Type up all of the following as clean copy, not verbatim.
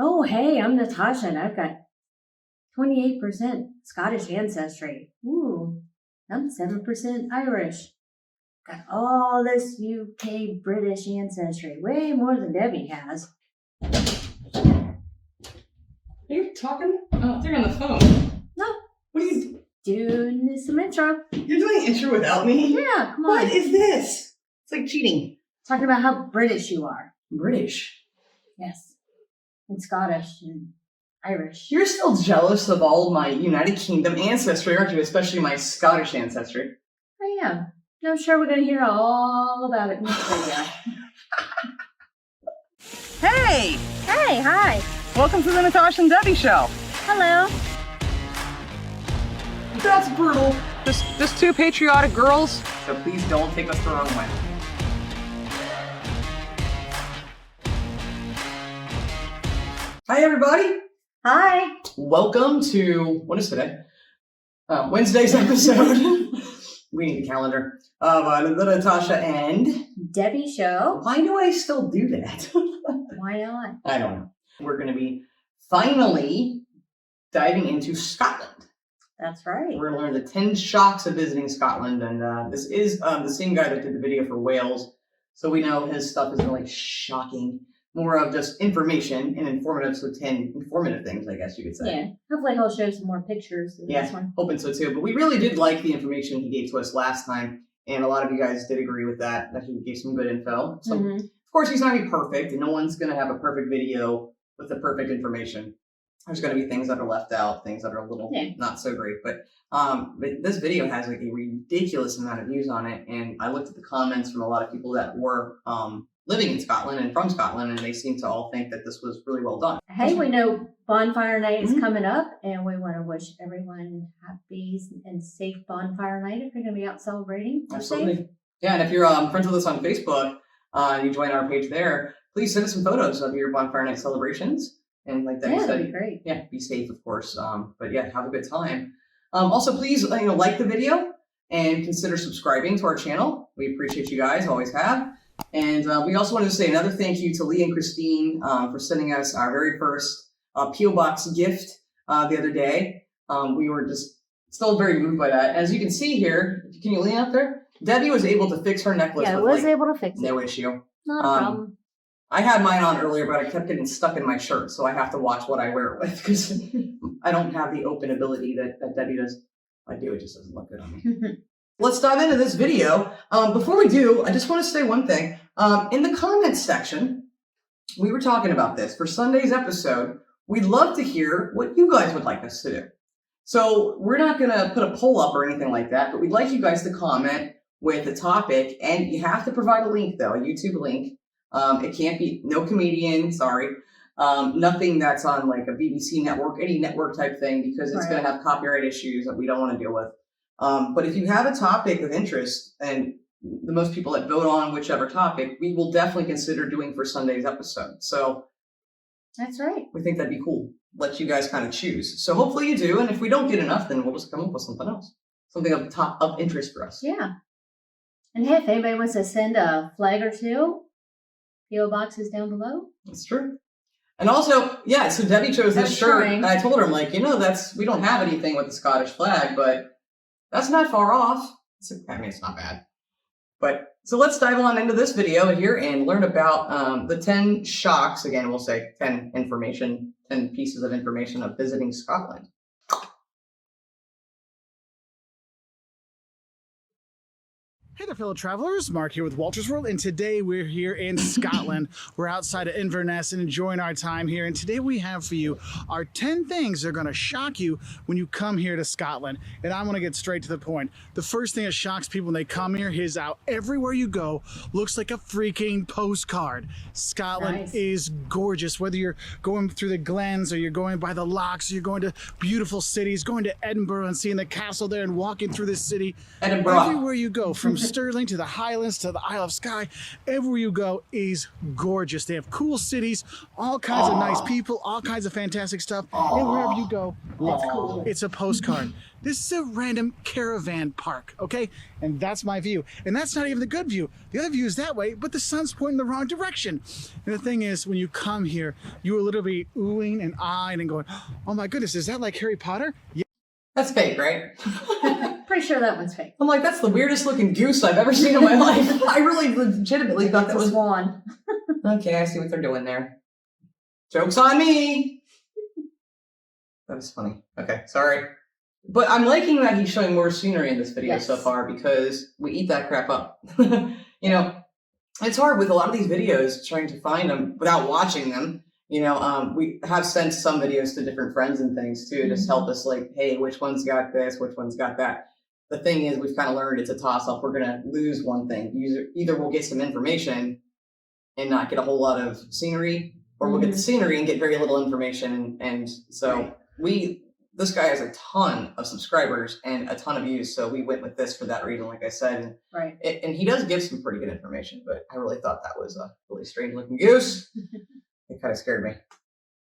Oh, hey, I'm Natasha, and I've got 28% Scottish ancestry. Ooh, I'm 7% Irish. Got all this UK British ancestry, way more than Debbie has. Are you talking? Oh, I think on the phone. No. What are you doing? Some intro. You're doing an intro without me? Yeah, come on. What is this? It's like cheating. Talking about how British you are. British? Yes. And Scottish and Irish. You're still jealous of all of my United Kingdom ancestry, aren't you? Especially my Scottish ancestry. I am. I'm sure we're going to hear all about it in this video. Hey! Hey, hi. Welcome to the Natasha and Debbie show. Hello. That's brutal. Just two patriotic girls. So please don't take us the wrong way. Hi, everybody. Hi. Welcome to, what is today? Wednesday's episode. We need a calendar of the Natasha and Debbie show. Why do I still do that? Why not? I don't know. We're going to be finally diving into Scotland. That's right. We're going to learn the 10 shocks of visiting Scotland. And this is the same guy that did the video for Wales. So we know his stuff isn't really shocking. More of just information and informative. So 10 informative things, I guess you could say. Yeah. Hopefully he'll show some more pictures in this one. Hoping so too. But we really did like the information he gave to us last time. And a lot of you guys did agree with that he gave some good info. So, of course, he's not going to be perfect. And no one's going to have a perfect video with the perfect information. There's going to be things that are left out, things that are a little not so great. But this video has like a ridiculous amount of views on it. And I looked at the comments from a lot of people that were living in Scotland and from Scotland, and they seem to all think that this was really well done. Hey, we know Bonfire Night is coming up, and we want to wish everyone happy and safe Bonfire Night if you're going to be out celebrating. Absolutely. Safe. Yeah, and if you're friends with us on Facebook, you join our page there, please send us some photos of your Bonfire Night celebrations. And like Debbie said, that'd be great. Yeah, be safe, of course. But yeah, have a good time. Also, please like the video and consider subscribing to our channel. We appreciate you guys, always have. And we also wanted to say another thank you to Lee and Christine for sending us our very first P.O. Box gift the other day. We were just still very moved by that. As you can see here, can you lean up there? Debbie was able to fix her necklace. Yeah, I was able to fix it. No issue. Not a problem. I had mine on earlier, but I kept getting stuck in my shirt, so I have to watch what I wear it with because I don't have the open ability that Debbie does. I do, it just doesn't look good on me. Let's dive into this video. Before we do, I just want to say one thing. In the comments section, we were talking about this. For Sunday's episode, we'd love to hear what you guys would like us to do. So we're not going to put a poll up or anything like that, but we'd like you guys to comment with a topic, and you have to provide a link, though, a YouTube link. It can't be, no comedian, sorry. Nothing that's on like a BBC network, any network type thing, because it's going to have copyright issues that we don't want to deal with. But if you have a topic of interest and the most people that vote on whichever topic, we will definitely consider doing for Sunday's episode. So that's right. We think that'd be cool. Let you guys kind of choose. So hopefully you do. And if we don't get enough, then we'll just come up with something else. Something of interest for us. Yeah. And hey, if anybody wants to send a flag or two, P.O. Box is down below. That's true. And also, yeah, so Debbie chose this shirt. And I told her, I'm like, we don't have anything with the Scottish flag, but that's not far off. I mean, it's not bad. But so let's dive on into this video here and learn about the 10 shocks. Again, we'll say 10 pieces of information of visiting Scotland. Hey there, fellow travelers. Mark here with Walter's World, and today we're here in Scotland. We're outside of Inverness and enjoying our time here, and today we have for you our 10 things that are going to shock you when you come here to Scotland. And I want to get straight to the point. The first thing that shocks people when they come here is how everywhere you go looks like a freaking postcard. Scotland is gorgeous, whether you're going through the glens or you're going by the lochs, or you're going to beautiful cities, going to Edinburgh and seeing the castle there and walking through the city. Edinburgh. Everywhere you go, from Stirling to the Highlands to the Isle of Skye. Everywhere you go is gorgeous. They have cool cities, all kinds of nice people, all kinds of fantastic stuff. And wherever you go, look, it's a postcard. This is a random caravan park, okay? And that's my view. And that's not even the good view. The other view is that way, but the sun's pointing the wrong direction. And the thing is, when you come here, you will literally be oohing and eyeing and going, oh my goodness, is that like Harry Potter? Yeah. That's fake, right? Pretty sure that one's fake. I'm like, that's the weirdest looking goose I've ever seen in my life. I really legitimately thought that It's a was... swan. Okay, I see what they're doing there. Joke's on me! That was funny. Okay, sorry. But I'm liking that he's showing more scenery in this video so far because we eat that crap up. You know, it's hard with a lot of these videos trying to find them without watching them. You know, we have sent some videos to different friends and things too, just help us like, hey, which one's got this, which one's got that. The thing is, we've kind of learned it's a toss-up. We're going to lose one thing. Either we'll get some information and not get a whole lot of scenery, or we'll get the scenery and get very little information. And so this guy has a ton of subscribers and a ton of views, so we went with this for that reason, like I said. And he does give some pretty good information, but I really thought that was a really strange-looking goose. It kind of scared me.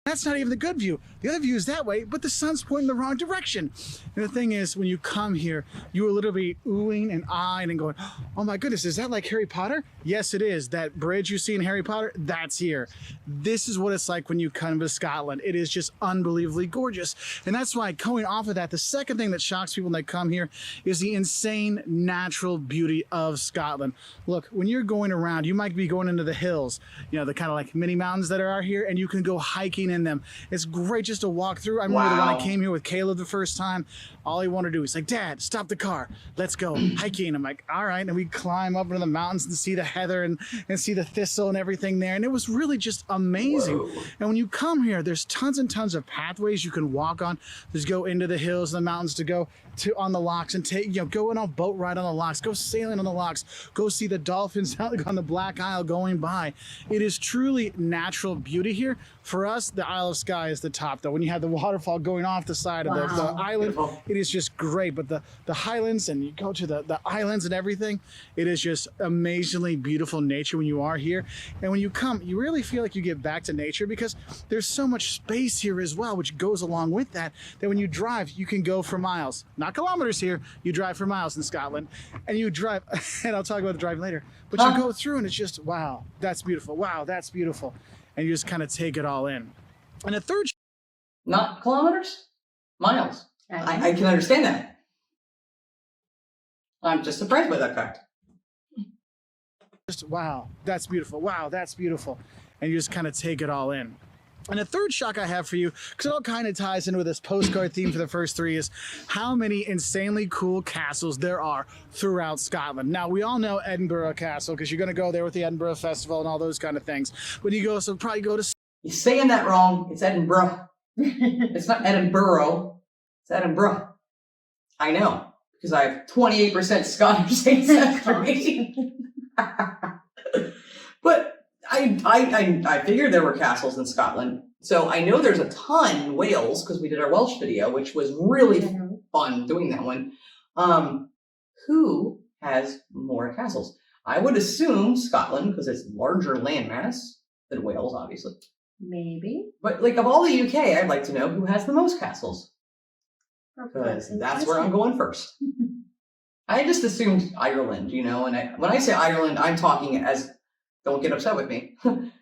That's not even the good view. The other view is that way, but the sun's pointing the wrong direction. And the thing is, when you come here, you will literally be oohing and eyeing and going, oh my goodness, is that like Harry Potter? Yes, it is. That bridge you see in Harry Potter, that's here. This is what it's like when you come to Scotland. It is just unbelievably gorgeous. And that's why, going off of that, the second thing that shocks people when they come here is the insane natural beauty of Scotland. Look, when you're going around, you might be going into the hills, you know, the kind of like mini mountains that are here, and you can go hiking in them. It's great just to walk through. I remember when I came here with Caleb the first time, all he wanted to do was like, Dad, stop the car. Let's go hiking. I'm like, all right. And we climb up into the mountains and see the heather and see the thistle and everything there. And it was really just amazing. And when you come here, there's tons and tons of pathways you can walk on. Just go into the hills and the mountains to go to on the locks and take, you know, go on a boat ride on the locks, go sailing on the locks, go see the dolphins out on the Black Isle going by. It is truly natural beauty here. For us, the Isle of Skye is the top, though. When you have the waterfall going off the side of the island, it is just great. But the Highlands, and you go to the islands and everything, it is just amazingly beautiful nature when you are here. And when you come, you really feel like you get back to nature because there's so much space here as well, which goes along with that, that when you drive, you can go for miles. Not kilometers here, you drive for miles in Scotland. And you drive, and I'll talk about the driving later, but you go through and it's just, wow, that's beautiful. Wow, that's beautiful. And you just kind of take it all in. And a third... Not kilometers? Miles. I can understand that. I'm just surprised by that fact. Just, wow, that's beautiful. Wow, that's beautiful. And you just kind of take it all in. And a third shock I have for you, because it all kind of ties into this postcard theme for the first three, is how many insanely cool castles there are throughout Scotland. Now, we all know Edinburgh Castle, because you're going to go there with the Edinburgh Festival and all those kind of things. When you go, so probably go to... You're saying that wrong. It's Edinburgh. It's not Edinburgh. It's Edinburgh. I know, because I have 28% Scottish ancestry. But I figured there were castles in Scotland. So I know there's a ton in Wales, because we did our Welsh video, which was really fun doing that one. Who has more castles? I would assume Scotland, because it's larger landmass than Wales, obviously. Maybe. But like of all the UK, I'd like to know who has the most castles. Because that's where I'm going first. I just assumed Ireland, you know, and when I say Ireland, I'm talking as, don't get upset with me,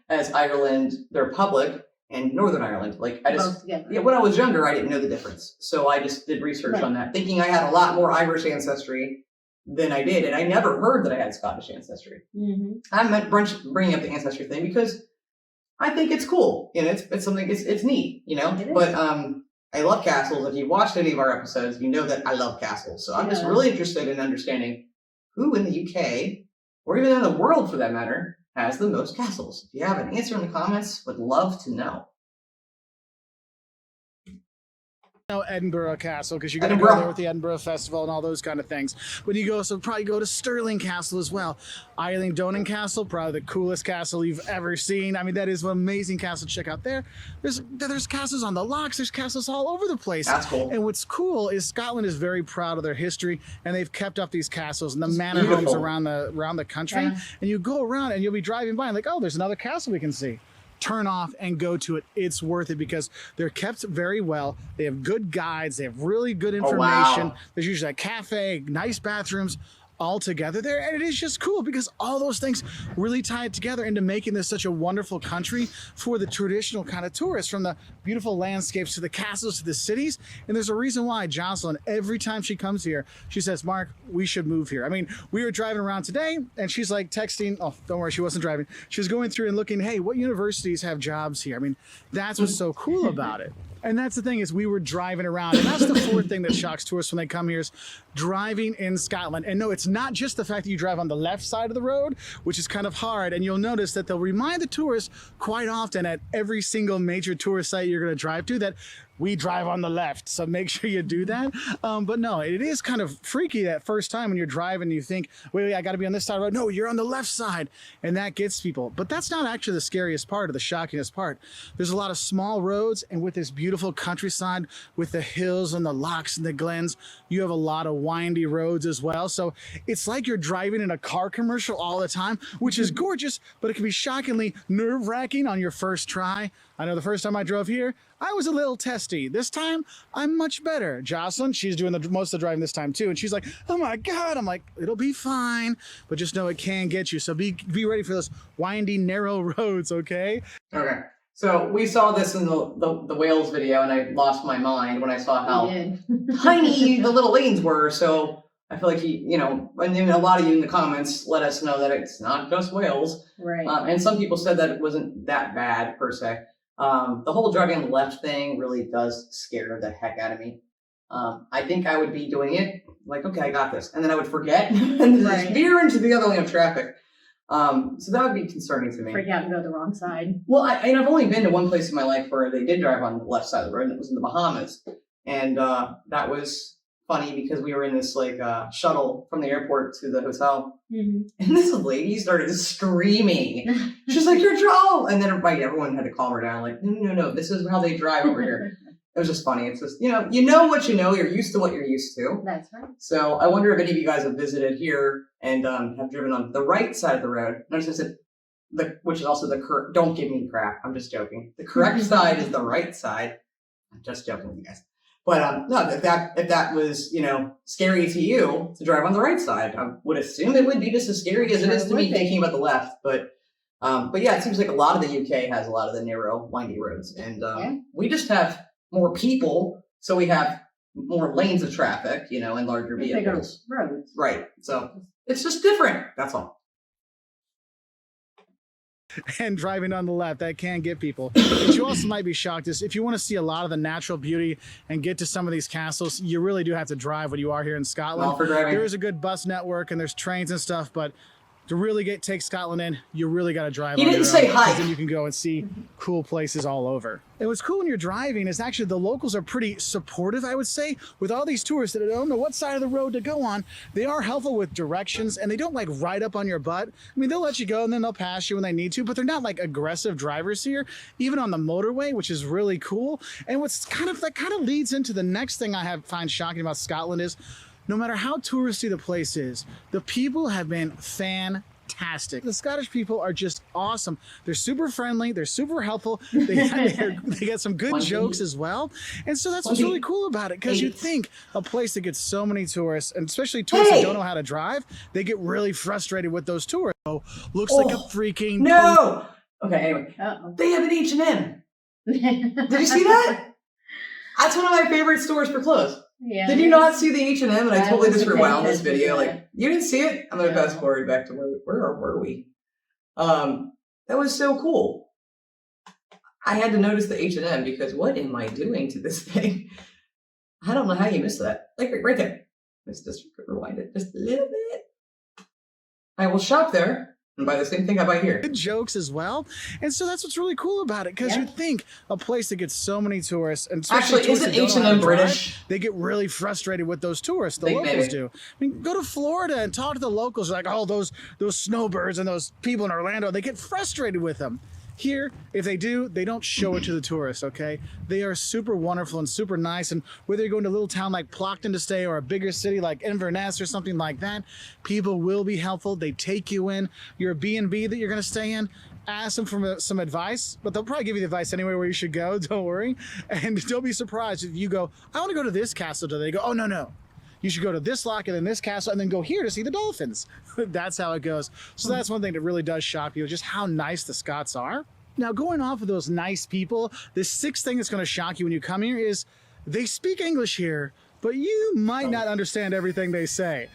as Ireland, the Republic, and Northern Ireland. Like I just, when I was younger, I didn't know the difference. So I just did research on that, thinking I had a lot more Irish ancestry than I did. And I never heard that I had Scottish ancestry. I meant bringing up the ancestry thing because I think it's cool. You know, it's something, it's neat, you know, but I love castles. If you watched any of our episodes, you know that I love castles. So I'm just really interested in understanding who in the UK, or even in the world for that matter, has the most castles. If you have an answer in the comments, would love to know. Edinburgh Castle, because you're going to go Edinburgh. there with the Edinburgh Festival and all those kind of things. But you go, so probably go to Stirling Castle as well. Eileen Donan Castle, probably the coolest castle you've ever seen. I mean, that is an amazing castle to check out there. There's castles on the locks. There's castles all over the place. That's cool. And what's cool is Scotland is very proud of their history, and they've kept up these castles and the It's manor homes beautiful. around the country. Yeah. And you go around and you'll be driving by and like, oh, there's another castle we can see. Turn off and go to it. It's worth it because they're kept very well. They have good guides. They have really good information. wow. There's usually a cafe, nice bathrooms, all together there. And it is just cool because all those things really tie it together into making this such a wonderful country for the traditional kind of tourists, from the beautiful landscapes to the castles to the cities. And there's a reason why Jocelyn, every time she comes here, she says, Mark, we should move here. I mean, we were driving around today and she's like texting, oh, don't worry, she wasn't driving. She was going through and looking, hey, what universities have jobs here? I mean, that's what's so cool about it. And that's the thing, is we were driving around, and that's the fourth thing that shocks tourists when they come here, is driving in Scotland. And no, it's not just the fact that you drive on the left side of the road, which is kind of hard. And you'll notice that they'll remind the tourists quite often at every single major tourist site you're going to drive to that we drive on the left. So make sure you do that. But no, it is kind of freaky that first time when you're driving, you think, wait, I got to be on this side of the road. No, you're on the left side. And that gets people. But that's not actually the scariest part or the shockingest part. There's a lot of small roads, and with this beautiful countryside with the hills and the lochs and the glens, you have a lot of windy roads as well. So it's like you're driving in a car commercial all the time, which is gorgeous, but it can be shockingly nerve-wracking on your first try. I know the first time I drove here, I was a little testy. This time, I'm much better. Jocelyn, she's doing most of the driving this time too, and she's like, oh my God. I'm like, it'll be fine, but just know it can get you. So be ready for those windy, narrow roads, okay? Okay. So we saw this in the Wales video, and I lost my mind when I saw how tiny the little lanes were. So I feel like and then a lot of you in the comments let us know that it's not just Wales. Right. And some people said that it wasn't that bad per se. The whole driving on the left thing really does scare the heck out of me. I think I would be doing it like, okay, I got this. And then I would forget and just veer into the other lane of traffic. So that would be concerning to me. Freak out and go the wrong side. Well, I've only been to one place in my life where they did drive on the left side of the road, and it was in the Bahamas. And that was funny because we were in this shuttle from the airport to the hotel. Mm-hmm. And this lady started screaming. She's like, "You're drunk!" And then everyone had to calm her down. Like, no, this is how they drive over here. It was just funny. It's just, you know what you know. You're used to what you're used to. That's right. So I wonder if any of you guys have visited here and have driven on the right side of the road. Notice I said, which is also the correct. Don't give me crap. I'm just joking. The correct side is the right side. I'm just joking with you guys. But no, if that was scary to you to drive on the right side, I would assume it would be just as scary as it is to me thinking about the left. But yeah, it seems like a lot of the UK has a lot of the narrow, windy roads, and we just have more people, so we have more lanes of traffic, and larger vehicles. Bigger roads. Right. So it's just different. That's all. And driving on the left, that can get people. But you also might be shocked is if you want to see a lot of the natural beauty and get to some of these castles, you really do have to drive when you are here in Scotland. All for driving. There is a good bus network and there's trains and stuff, but to really take Scotland in, you really got to drive. He on didn't your say own, hi. 'cause then you can go and see cool places all over. And what's cool when you're driving is actually the locals are pretty supportive, I would say, with all these tourists that don't know what side of the road to go on. They are helpful with directions, and they don't ride up on your butt. I mean, they'll let you go and then they'll pass you when they need to, but they're not aggressive drivers here, even on the motorway, which is really cool. And that kind of leads into the next thing I find shocking about Scotland is no matter how touristy the place is, the people have been fantastic. The Scottish people are just awesome. They're super friendly. They're super helpful. They got some good jokes as well. And so that's what's really cool about it, because you think a place that gets so many tourists, and especially tourists that don't know how to drive, they get really frustrated with those tourists. So, looks like a freaking... No! Okay, anyway. Uh-oh. They have an H&M. Did you see that? That's one of my favorite stores for clothes. Yeah. Did you not see the H&M? And I totally just wasn't rewound paying this video. attention to You didn't see it? I'm going to No. fast forward back to where were we? That was so cool. I had to notice the H&M because what am I doing to this thing? I don't know how you missed that. Right there. Let's just rewind it just a little bit. I will shop there. and buy the same thing I buy here. Good jokes as well. And so that's what's really cool about it, because Yeah. you think a place that gets so many tourists, and especially Actually, tourists isn't that don't know how H&M to drive, British? they get really frustrated with those tourists. The Think locals maybe. do. I mean, go to Florida and talk to the locals. They're like, oh, those snowbirds and those people in Orlando, they get frustrated with them. Here, if they do, they don't show it to the tourists, okay? They are super wonderful and super nice, and whether you're going to a little town like Plockton to stay or a bigger city like Inverness or something like that, people will be helpful. They take you in. Your B&B that you're going to stay in, ask them for some advice, but they'll probably give you the advice anyway where you should go, don't worry. And don't be surprised if you go, I want to go to this castle today. They go, oh, no. You should go to this lock and then this castle and then go here to see the dolphins. That's how it goes. So that's one thing that really does shock you, just how nice the Scots are. Now, going off of those nice people, the sixth thing that's going to shock you when you come here is they speak English here, but you might not understand everything they say.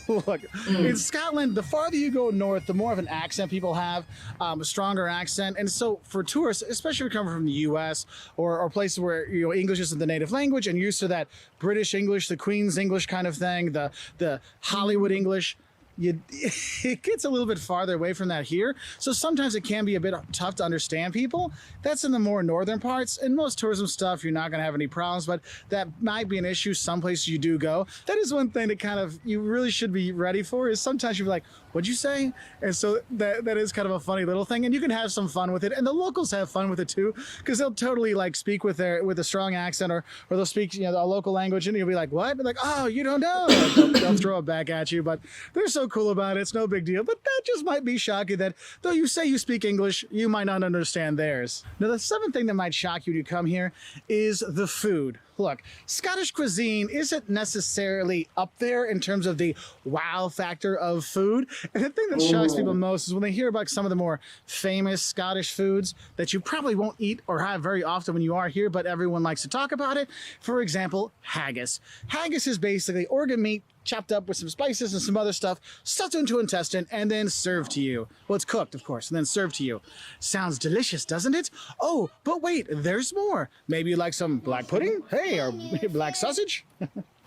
Look, in Scotland, the farther you go north, the more of an accent people have, a stronger accent. And so for tourists, especially if you're coming from the US or places where English isn't the native language and you're used to that British English, the Queen's English kind of thing, the Hollywood English, it gets a little bit farther away from that here. So sometimes it can be a bit tough to understand people. That's in the more northern parts. In most tourism stuff, you're not going to have any problems, but that might be an issue some places you do go. That is one thing that kind of you really should be ready for, is sometimes you're like, what'd you say? And so that is kind of a funny little thing, and you can have some fun with it. And the locals have fun with it too, because they'll totally like speak with a strong accent, or they'll speak a local language, and you'll be like, what? They're like, oh, you don't know. They'll throw it back at you, but they're so cool about it. It's no big deal. But that just might be shocking that though you say you speak English, you might not understand theirs. Now, the seventh thing that might shock you to come here is the food. Look, Scottish cuisine isn't necessarily up there in terms of the wow factor of food. And the thing that shocks people most is when they hear about some of the more famous Scottish foods that you probably won't eat or have very often when you are here, but everyone likes to talk about it. For example, haggis. Haggis is basically organ meat chopped up with some spices and some other stuff, stuffed into an intestine, and then served to you. Well, it's cooked, of course, and then served to you. Sounds delicious, doesn't it? Oh, but wait, there's more. Maybe you like some black pudding? Hey, or black sausage?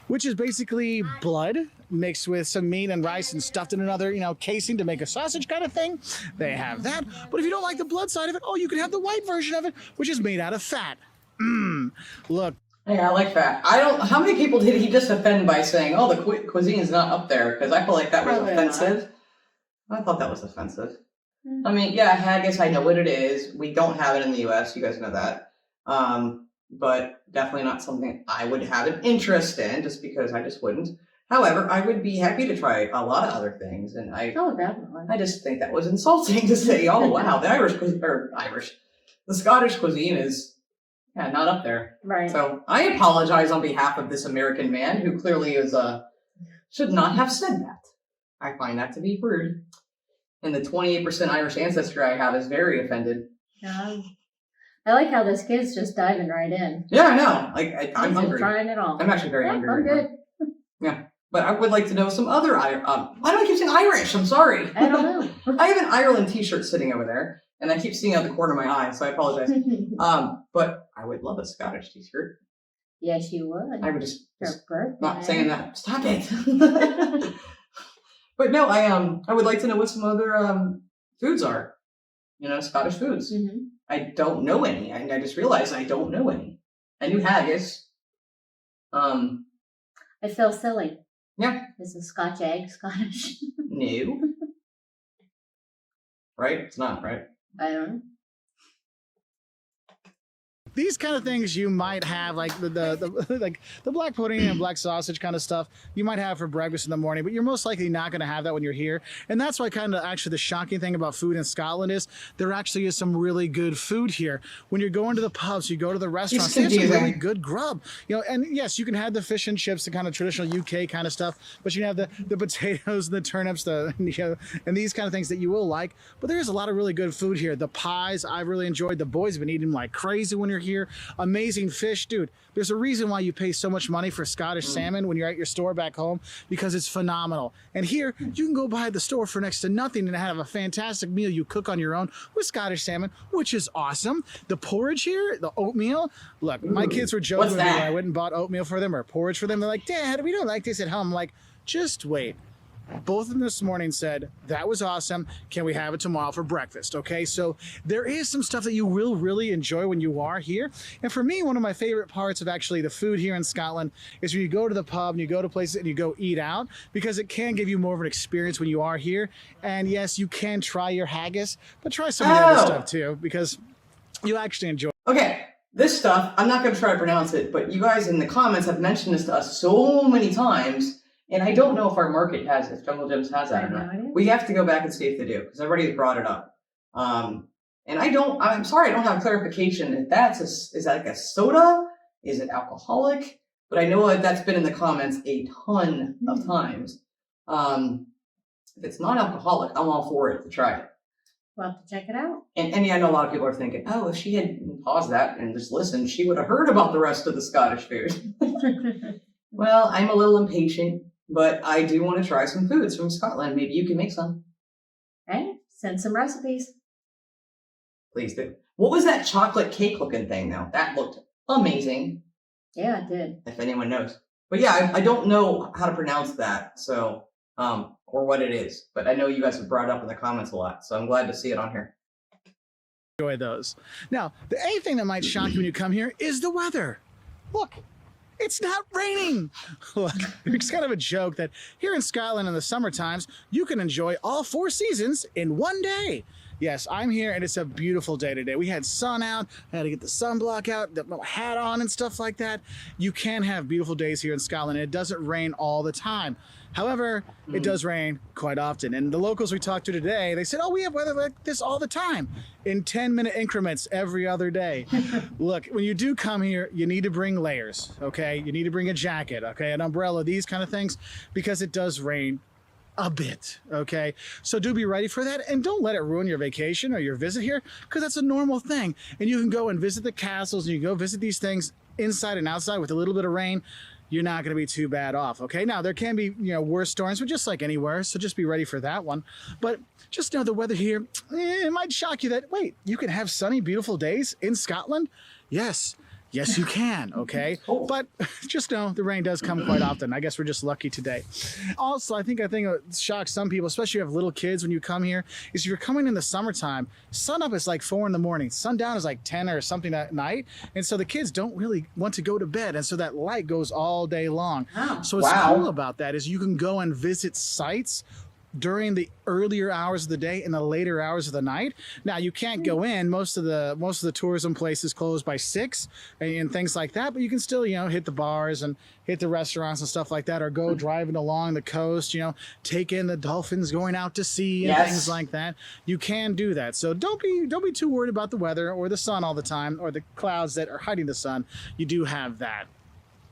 Which is basically blood mixed with some meat and rice and stuffed in another, casing to make a sausage kind of thing. They have that. But if you don't like the blood side of it, you can have the white version of it, which is made out of fat. Look. Hey, I like that. How many people did he just offend by saying, oh, the cuisine is not up there? Because I feel like that was Probably offensive. I thought that was offensive. I mean, yeah, haggis, I know what it is. We don't have it in the US. You guys know that. But definitely not something I would have an interest in, just because I just wouldn't. However, I would be happy to try a lot of other things. And definitely. I just think that was insulting to say, oh, wow, the Scottish cuisine is not up there. Right. So I apologize on behalf of this American man who clearly should not have said that. I find that to be rude. And the 28% Irish ancestry I have is very offended. I like how this kid's just diving right in. Yeah, I know. I'm hungry. Trying it all. I'm actually very hungry. I'm right good. now. Yeah. But I would like to know some other why do I keep saying Irish? I'm sorry. I don't know. I have an Ireland t-shirt sitting over there, and I keep seeing out the corner of my eye, so I apologize. But I would love a Scottish t-shirt. Yes, you would. I would just not saying that. Stop it. But no, I would like to know what some other foods are. Scottish foods. Mm-hmm. I don't know any. I just realized I don't know any. I knew haggis. I feel silly. Yeah. Is a Scotch egg Scottish? No. Right? It's not, right? I don't know. These kind of things you might have, like the black pudding and black sausage kind of stuff, you might have for breakfast in the morning, but you're most likely not going to have that when you're here. And that's why kind of actually the shocking thing about food in Scotland is there actually is some really good food here. When you're going to the pubs, you go to the restaurants, they have some really good grub. And yes, you can have the fish and chips, the kind of traditional UK kind of stuff, but you can have the potatoes and the turnips, and these kind of things that you will like. But there is a lot of really good food here. The pies I've really enjoyed. The boys have been eating like crazy when you're here. Amazing fish, dude. There's a reason why you pay so much money for Scottish salmon when you're at your store back home, because it's phenomenal. And here you can go buy at the store for next to nothing and have a fantastic meal you cook on your own with Scottish salmon, which is awesome. The porridge here, the oatmeal. Look, my kids were joking with me when I went and bought oatmeal for them or porridge for them. They're like, Dad, we don't like this at home. I'm like, just wait. both of them this morning said, that was awesome. Can we have it tomorrow for breakfast? Okay, so there is some stuff that you will really enjoy when you are here. And for me, one of my favorite parts of actually the food here in Scotland is when you go to the pub and you go to places and you go eat out, because it can give you more of an experience when you are here. And yes, you can try your haggis, but try some of the other stuff too, because you actually enjoy. Okay, this stuff, I'm not going to try to pronounce it, but you guys in the comments have mentioned this to us so many times. And I don't know if our market has, if Jungle Gyms has that or not. We have to go back and see if they do, because everybody's brought it up. And I'm sorry, I don't have clarification if is that like a soda? Is it alcoholic? But I know that's been in the comments a ton of times. If it's not alcoholic, I'm all for it to try it. We'll have to check it out. And yeah, I know a lot of people are thinking, oh, if she had paused that and just listened, she would have heard about the rest of the Scottish food. Well, I'm a little impatient. But I do want to try some foods from Scotland. Maybe you can make some. Hey, send some recipes. Please do. What was that chocolate cake looking thing though? That looked amazing. Yeah, it did. If anyone knows. But yeah, I don't know how to pronounce that, so or what it is. But I know you guys have brought it up in the comments a lot, so I'm glad to see it on here. Enjoy those. Now, the only thing that might shock you when you come here is the weather. Look. It's not raining. Look, it's kind of a joke that here in Scotland in the summer times, you can enjoy all 4 seasons in one day. Yes, I'm here and it's a beautiful day today. We had sun out, I had to get the sunblock out, the hat on and stuff like that. You can have beautiful days here in Scotland and it doesn't rain all the time. However, it does rain quite often. And the locals we talked to today, they said, oh, we have weather like this all the time in 10-minute increments every other day. Look, when you do come here, you need to bring layers, okay? You need to bring a jacket, okay? An umbrella, these kind of things, because it does rain a bit, okay? So do be ready for that, and don't let it ruin your vacation or your visit here, because that's a normal thing. And you can go and visit the castles, and you can go visit these things inside and outside with a little bit of rain. You're not going to be too bad off, okay? Now, there can be, worse storms, but just like anywhere, so just be ready for that one. But just know the weather here, it might shock you that, wait, you can have sunny, beautiful days in Scotland? Yes. Yes, you can, okay? But just know the rain does come quite often. I guess we're just lucky today. Also, I think it shocks some people, especially if you have little kids when you come here, is if you're coming in the summertime, sun up is like 4 in the morning, sundown is like 10 or something at night, and so the kids don't really want to go to bed, and so that light goes all day long. Wow. So what's cool about that is you can go and visit sites during the earlier hours of the day and the later hours of the night. Now you can't go in. Most of the tourism places close by 6 and things like that, but you can still, hit the bars and hit the restaurants and stuff like that, or go driving along the coast, take in the dolphins going out to sea and things like that. You can do that. So don't be too worried about the weather or the sun all the time or the clouds that are hiding the sun. You do have that.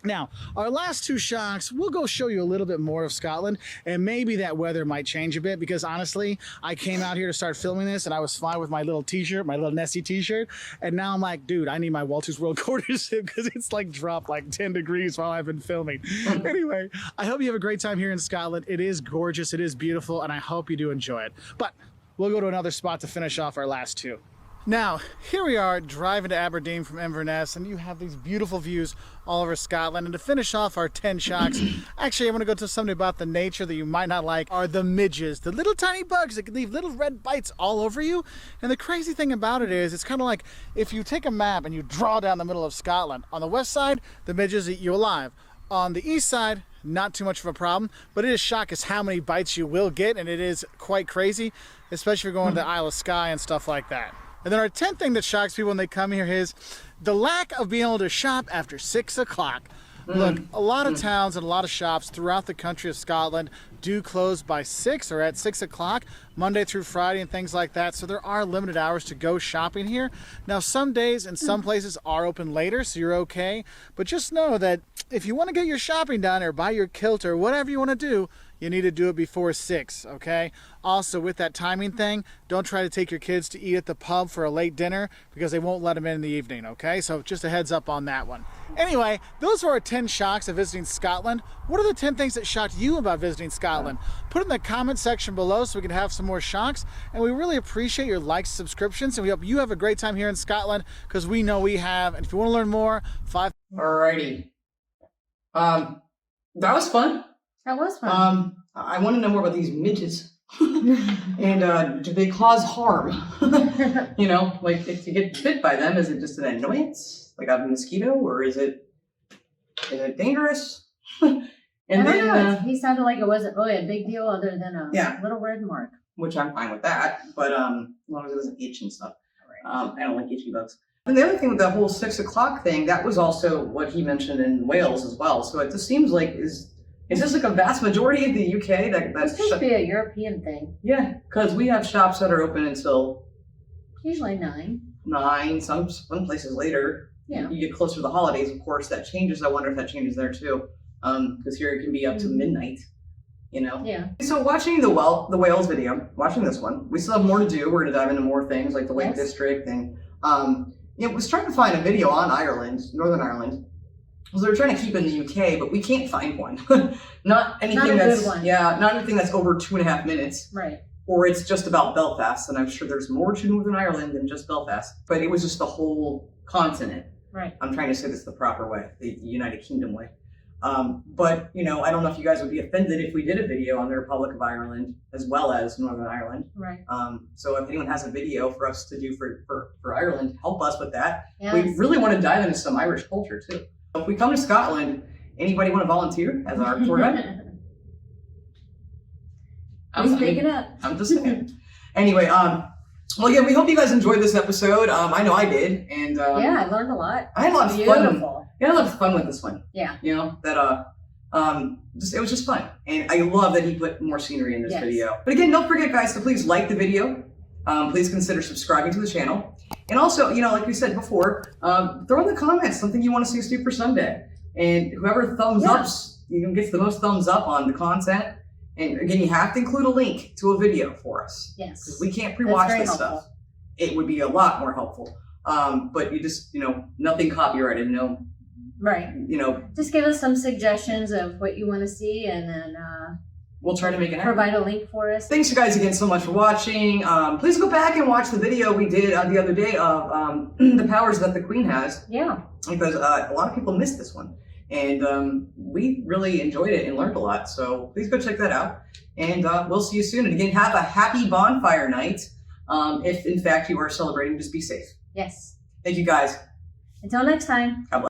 Now, our last 2 shocks, we'll go show you a little bit more of Scotland, and maybe that weather might change a bit, because honestly, I came out here to start filming this, and I was fine with my little t-shirt, my little Nessie t-shirt, and now I'm like, dude, I need my Walter's World quarter zip, because it's like dropped like 10 degrees while I've been filming. Anyway, I hope you have a great time here in Scotland. It is gorgeous, it is beautiful, and I hope you do enjoy it. But we'll go to another spot to finish off our last 2. Now, here we are driving to Aberdeen from Inverness, and you have these beautiful views all over Scotland. And to finish off our 10 shocks, actually I want to go to something about the nature that you might not like, are the midges, the little tiny bugs that can leave little red bites all over you. And the crazy thing about it is, it's kind of like if you take a map and you draw down the middle of Scotland. On the west side, the midges eat you alive. On the east side, not too much of a problem, but it is shocking how many bites you will get, and it is quite crazy, especially if you're going to the Isle of Skye and stuff like that. And then our 10th thing that shocks people when they come here is the lack of being able to shop after 6 o'clock. Look, a lot of towns and a lot of shops throughout the country of Scotland do close by 6 or at 6 o'clock, Monday through Friday and things like that. So there are limited hours to go shopping here. Now, some days and some places are open later, so you're okay. But just know that if you want to get your shopping done or buy your kilt or whatever you want to do, you need to do it before 6, okay? Also, with that timing thing, don't try to take your kids to eat at the pub for a late dinner, because they won't let them in the evening, okay? So just a heads up on that one. Anyway, those were our 10 shocks of visiting Scotland. What are the 10 things that shocked you about visiting Scotland? Put it in the comment section below so we can have some more shocks. And we really appreciate your likes, subscriptions, and we hope you have a great time here in Scotland, because we know we have. And if you want to learn more, 5. Alrighty. That was fun. That was fun. I want to know more about these midgets. And do they cause harm? You know, like if you get bit by them, is it just an annoyance, like a mosquito, or is it dangerous? And I don't then, know. He sounded like it wasn't really a big deal other than a Yeah. little red mark. which I'm fine with that, but as long as it doesn't itch and stuff. I don't like itchy bugs. And the other thing with that whole 6 o'clock thing, that was also what he mentioned in Wales as well. So it just seems like is this like a vast majority of the UK This could be a European thing. Yeah, because we have shops that are open until Usually 9. 9, some places later. Yeah. You get closer to the holidays, of course, that changes. I wonder if that changes there too. Because here it can be up to midnight, you know? Yeah. So watching the Wales video, watching this one, we still have more to do. We're going to dive into more things like the Lake District and, was trying to find a video on Ireland, Northern Ireland. Because they're trying to keep it in the UK, but we can't find one. Not anything good one. not anything that's over 2.5 minutes. Right. Or it's just about Belfast, and I'm sure there's more to Northern Ireland than just Belfast. But it was just the whole continent. Right. I'm trying to say this the proper way, the United Kingdom way. But, I don't know if you guys would be offended if we did a video on the Republic of Ireland as well as Northern Ireland. Right. So if anyone has a video for us to do for Ireland, help us with that. Yes. We really want to dive into some Irish culture too. If we come to Scotland, anybody want to volunteer as our tour guide? I'm picking up. I'm just saying. Anyway, well, yeah, we hope you guys enjoyed this episode. I know I did, and Yeah, I learned a lot. I had a lot of fun. Beautiful. Yeah, I had a lot of fun with this one. Yeah. It was just fun, and I love that he put more scenery in this Yes. video. But again, don't forget, guys, to please like the video. Please consider subscribing to the channel, and also, like we said before, throw in the comments something you want to see us do for Sunday, and whoever thumbs ups, gets the most thumbs up on the content. And again, you have to include a link to a video for us. Yes. Because we can't pre-watch That's very this helpful. stuff. It would be a lot more helpful. But you just, nothing copyrighted, Right. Just give us some suggestions of what you want to see, and then we'll try to make it happen. provide a link for us. Thanks you guys again so much for watching. Please go back and watch the video we did the other day of the powers that the Queen has. Yeah. Because a lot of people missed this one. And we really enjoyed it and learned a lot. So please go check that out. And we'll see you soon. And again, have a happy bonfire night. If in fact you are celebrating, just be safe. Yes. Thank you guys. Until next time. God bless.